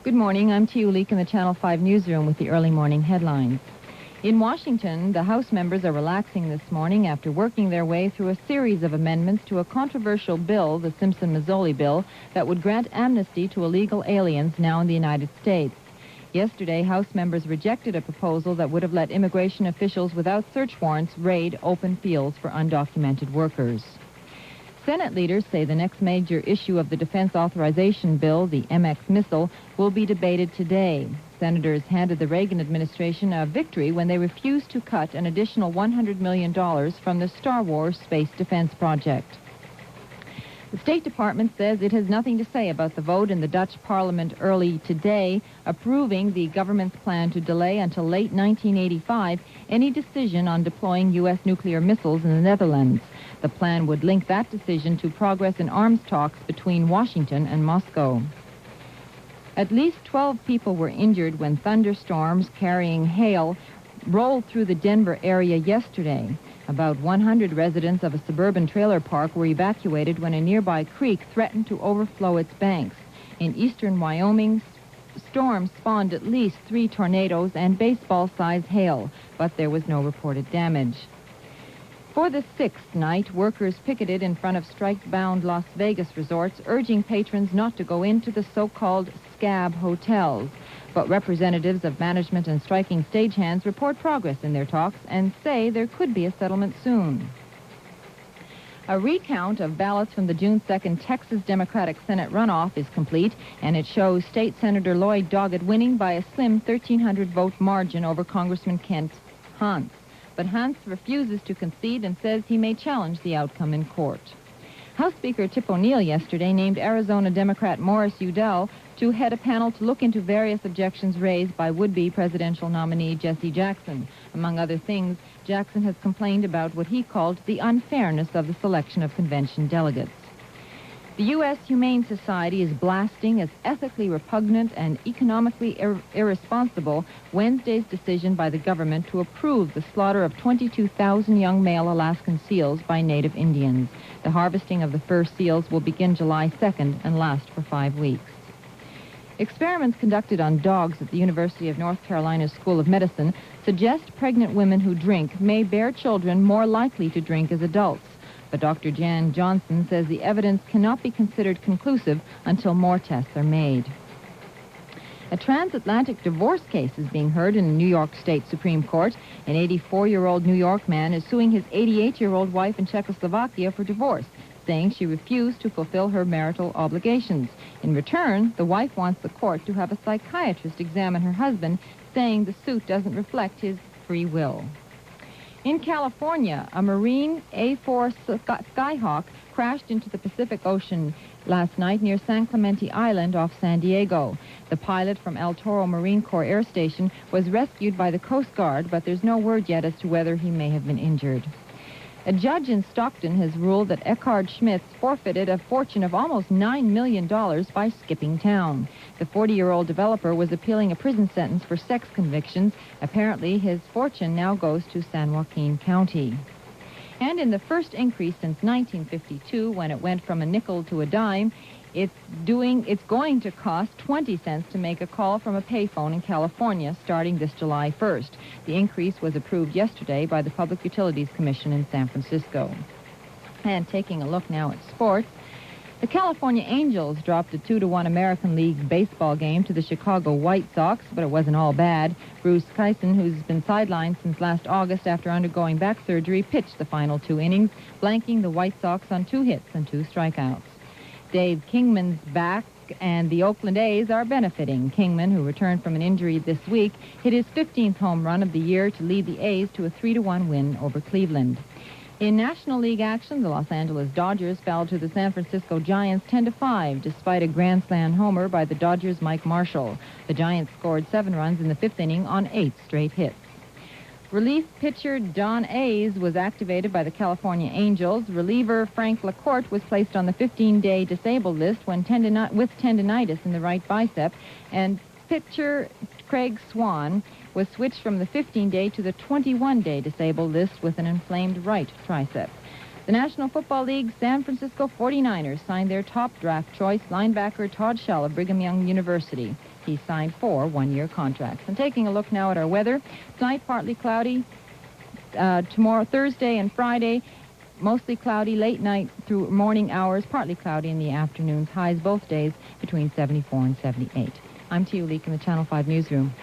Good morning. I'm Tia Ulik in the Channel 5 newsroom with the early morning headlines. In Washington, the House members are relaxing this morning after working their way through a series of amendments to a controversial bill, the Simpson-Mazzoli bill, that would grant amnesty to illegal aliens now in the United States. Yesterday, House members rejected a proposal that would have let immigration officials without search warrants raid open fields for undocumented workers. Senate leaders say the next major issue of the defense authorization bill, the MX missile, will be debated today. Senators handed the Reagan administration a victory when they refused to cut an additional $100 million from the Star Wars space defense project. The State Department says it has nothing to say about the vote in the Dutch Parliament early today approving the government's plan to delay until late 1985 any decision on deploying U.S. nuclear missiles in the Netherlands. The plan would link that decision to progress in arms talks between Washington and Moscow. At least 12 people were injured when thunderstorms carrying hail rolled through the Denver area yesterday. About 100 residents of a suburban trailer park were evacuated when a nearby creek threatened to overflow its banks. In eastern Wyoming, storms spawned at least 3 tornadoes and baseball-sized hail, but there was no reported damage. For the 6th night, workers picketed in front of strike-bound Las Vegas resorts, urging patrons not to go into the so-called scab hotels. But representatives of management and striking stagehands report progress in their talks and say there could be a settlement soon. A recount of ballots from the June 2nd Texas Democratic Senate runoff is complete, and it shows State Senator Lloyd Doggett winning by a slim 1,300-vote margin over Congressman Kent Hans. But Hans refuses to concede and says he may challenge the outcome in court. House Speaker Tip O'Neill yesterday named Arizona Democrat Morris Udell to head a panel to look into various objections raised by would-be presidential nominee Jesse Jackson. Among other things, Jackson has complained about what he called the unfairness of the selection of convention delegates. The U.S. Humane Society is blasting as ethically repugnant and economically irresponsible Wednesday's decision by the government to approve the slaughter of 22,000 young male Alaskan seals by native Indians. The harvesting of the fur seals will begin July 2nd and last for 5 weeks. Experiments conducted on dogs at the University of North Carolina's School of Medicine suggest pregnant women who drink may bear children more likely to drink as adults. But Dr. Jan Johnson says the evidence cannot be considered conclusive until more tests are made. A transatlantic divorce case is being heard in the New York State Supreme Court. An 84-year-old New York man is suing his 88-year-old wife in Czechoslovakia for divorce, saying she refused to fulfill her marital obligations. In return, the wife wants the court to have a psychiatrist examine her husband, saying the suit doesn't reflect his free will. In California, a Marine A-4 Skyhawk crashed into the Pacific Ocean last night near San Clemente Island off San Diego. The pilot from El Toro Marine Corps Air Station was rescued by the Coast Guard, but there's no word yet as to whether he may have been injured. A judge in Stockton has ruled that Eckhard Schmitz forfeited a fortune of almost $9 million by skipping town. The 40-year-old developer was appealing a prison sentence for sex convictions. Apparently, his fortune now goes to San Joaquin County. And in the first increase since 1952, when it went from a nickel to a dime, it's going to cost 20 cents to make a call from a payphone in California starting this July 1st. The increase was approved yesterday by the Public Utilities Commission in San Francisco. And taking a look now at sports, the California Angels dropped a 2-1 American League baseball game to the Chicago White Sox, but it wasn't all bad. Bruce Kyson, who's been sidelined since last August after undergoing back surgery, pitched the final 2 innings, blanking the White Sox on 2 hits and 2 strikeouts. Dave Kingman's back, and the Oakland A's are benefiting. Kingman, who returned from an injury this week, hit his 15th home run of the year to lead the A's to a 3-1 win over Cleveland. In National League action, the Los Angeles Dodgers fell to the San Francisco Giants 10-5, despite a grand slam homer by the Dodgers' Mike Marshall. The Giants scored 7 runs in the 5th inning on 8 straight hits. Relief pitcher Don A's was activated by the California Angels. Reliever Frank LaCourte was placed on the 15-day disabled list with tendinitis in the right bicep, and pitcher Craig Swan was switched from the 15-day to the 21-day disabled list with an inflamed right tricep. The National Football League San Francisco 49ers signed their top draft choice, linebacker Todd Shell of Brigham Young University. He signed 4 one-year contracts. And taking a look now at our weather, tonight partly cloudy, tomorrow, Thursday and Friday, mostly cloudy late night through morning hours, partly cloudy in the afternoons. Highs both days between 74 and 78. I'm Tia Leek in the Channel 5 newsroom.